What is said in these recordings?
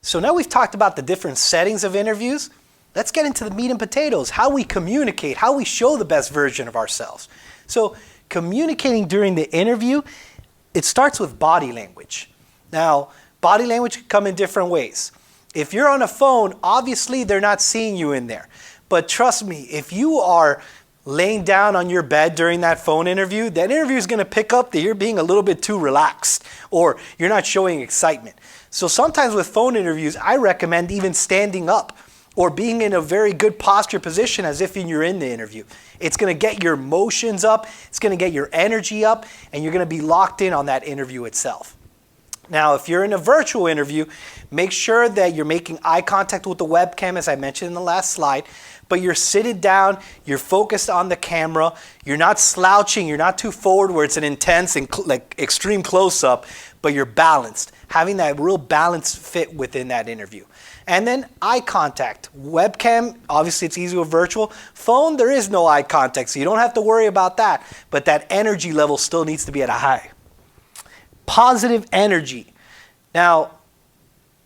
So now we've talked about the different settings of interviews. Let's get into the meat and potatoes, how we communicate, how we show the best version of ourselves. So communicating during the interview, it starts with body language. Now, body language can come in different ways. If you're on a phone, obviously they're not seeing you in there. But trust me, if you are laying down on your bed during that phone interview, that interview is going to pick up that you're being a little bit too relaxed or you're not showing excitement. So sometimes with phone interviews, I recommend even standing up or being in a very good posture position as if you're in the interview. It's going to get your emotions up, it's going to get your energy up, and you're going to be locked in on that interview itself. Now, if you're in a virtual interview, make sure that you're making eye contact with the webcam, as I mentioned in the last slide, but you're sitting down, you're focused on the camera, you're not slouching, you're not too forward where it's an intense and extreme close-up, but you're balanced, having that real balanced fit within that interview. And then eye contact. Webcam, obviously it's easy with virtual. Phone, there is no eye contact, so you don't have to worry about that, but that energy level still needs to be at a high. Positive energy. Now,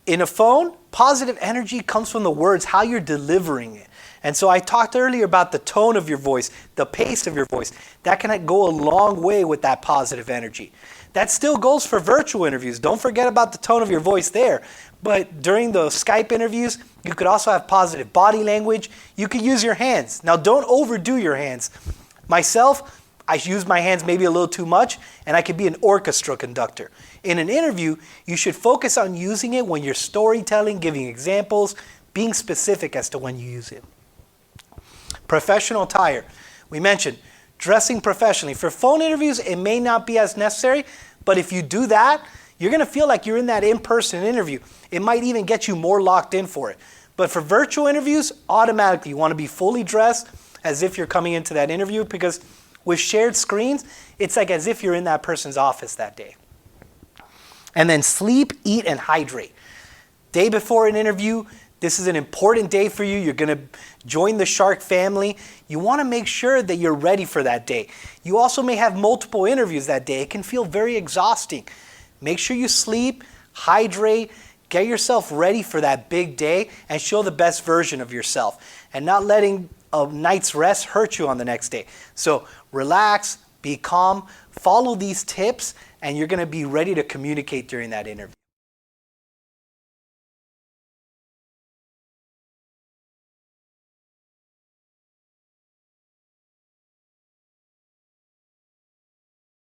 in a phone, positive energy comes from the words, how you're delivering it. And so I talked earlier about the tone of your voice, the pace of your voice. That can go a long way with that positive energy. That still goes for virtual interviews. Don't forget about the tone of your voice there. But during the Skype interviews, you could also have positive body language. You could use your hands. Now, don't overdo your hands. Myself, I use my hands maybe a little too much, and I could be an orchestra conductor. In an interview, you should focus on using it when you're storytelling, giving examples, being specific as to when you use it. Professional attire. We mentioned dressing professionally. For phone interviews, it may not be as necessary, but if you do that, you're going to feel like you're in that in-person interview. It might even get you more locked in for it. But for virtual interviews, automatically you want to be fully dressed as if you're coming into that interview, because with shared screens, it's like as if you're in that person's office that day. And then sleep, eat, and hydrate. Day before an interview, this is an important day for you. You're going to join the shark family. You want to make sure that you're ready for that day. You also may have multiple interviews that day. It can feel very exhausting. Make sure you sleep, hydrate, get yourself ready for that big day, and show the best version of yourself. And not letting a night's rest hurt you on the next day. So relax, be calm, follow these tips, and you're going to be ready to communicate during that interview.